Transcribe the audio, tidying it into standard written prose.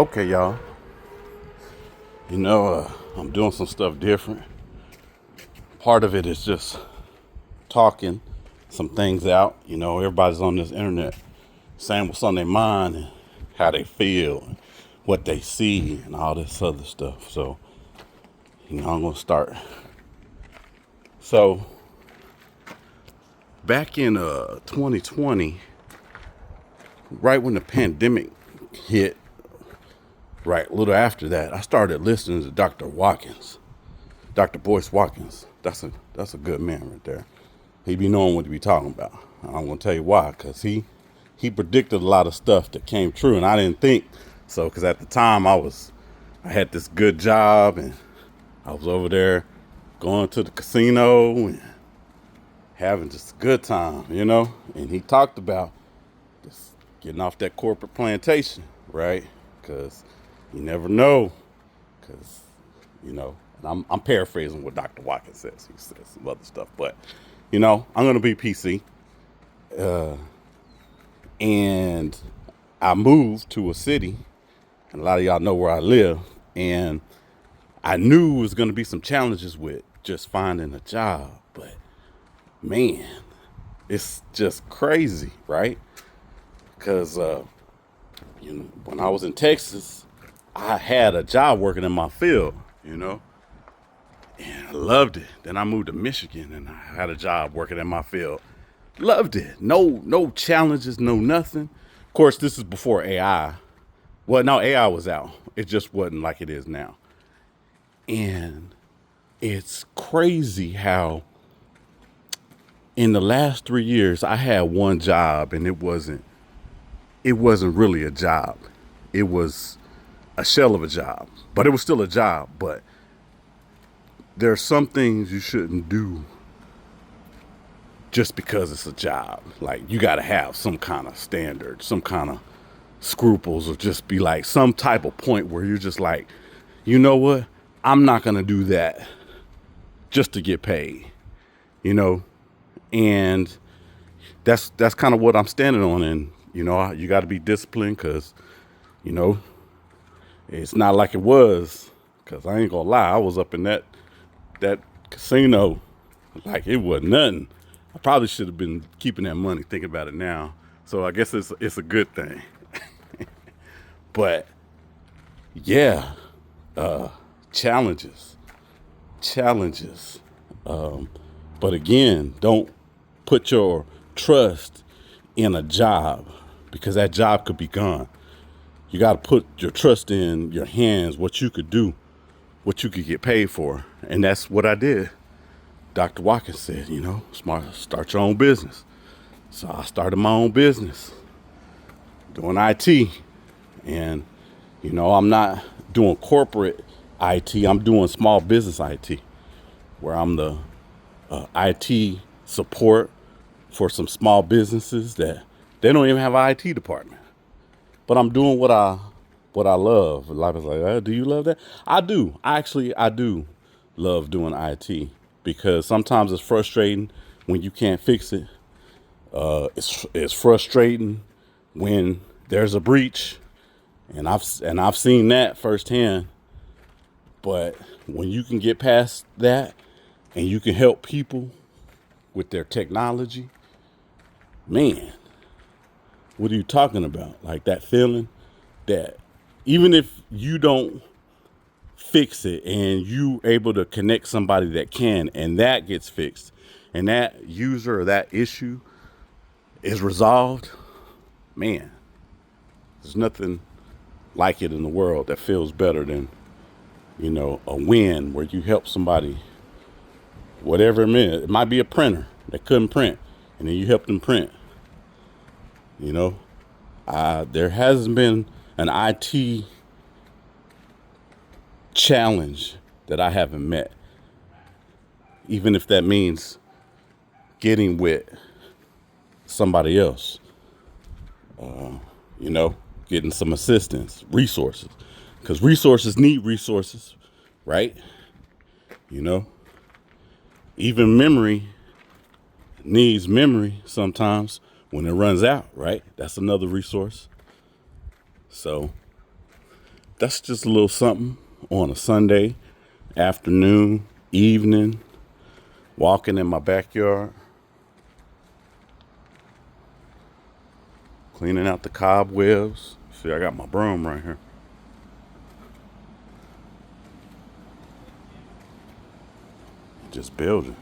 Okay, y'all. I'm doing some stuff different. Part of it is just talking some things out. Everybody's on this internet saying what's on their mind and how they feel and what they see and all this other stuff. So, I'm going to start. So, back in 2020, right when the pandemic hit, right a little after that, I started listening to Dr. Watkins. Dr. Boyce Watkins. That's a good man right there. He be knowing what he be talking about. I'm gonna tell you why, cause he predicted a lot of stuff that came true, and I didn't think so. Cause at the time I had this good job, and I was over there going to the casino and having just a good time. And he talked about just getting off that corporate plantation, right? Cause you never know, cause I'm paraphrasing what Dr. Watkins says. He says some other stuff, but I'm gonna be PC. And I moved to a city, and a lot of y'all know where I live, and I knew it was gonna be some challenges with just finding a job, but man, it's just crazy, right? Because when I was in Texas, I had a job working in my field, and I loved it. Then I moved to Michigan and I had a job working in my field. Loved it. No challenges, no nothing. Of course, this is before AI. Well, no, AI was out. It just wasn't like it is now. And it's crazy how in the last 3 years I had one job, and it wasn't really a job. It was a shell of a job. But it was still a job. But there are some things you shouldn't do just because it's a job. Like, you got to have some kind of standard, some kind of scruples, or just be like some type of point where you're just like, you know what? I'm not going to do that just to get paid, and that's kind of what I'm standing on. And, you got to be disciplined because, it's not like it was, because I ain't going to lie. I was up in that casino like it was nothing. I probably should have been keeping that money, thinking about it now. So I guess it's a good thing. But yeah, challenges. But again, don't put your trust in a job, because that job could be gone. You got to put your trust in your hands, what you could do, what you could get paid for. And that's what I did. Dr. Watkins said, start your own business. So I started my own business doing IT. And, I'm not doing corporate IT. I'm doing small business IT, where I'm the IT support for some small businesses that they don't even have an IT department. But I'm doing what I love. A lot of people are like, do you love that? I do. I do love doing IT, because sometimes it's frustrating when you can't fix it. It's frustrating when there's a breach, and I've seen that firsthand. But when you can get past that and you can help people with their technology, man, what are you talking about? Like, that feeling that even if you don't fix it and you able to connect somebody that can, and that gets fixed, and that user or that issue is resolved, man, there's nothing like it in the world that feels better than, a win where you help somebody, whatever it meant. It might be a printer that couldn't print, and then you help them print. There hasn't been an IT challenge that I haven't met, even if that means getting with somebody else, getting some assistance, resources, because resources need resources, right? Even memory needs memory sometimes when it runs out, right? That's another resource. So that's just a little something on a Sunday afternoon, evening, walking in my backyard, cleaning out the cobwebs. See, I got my broom right here. Just building.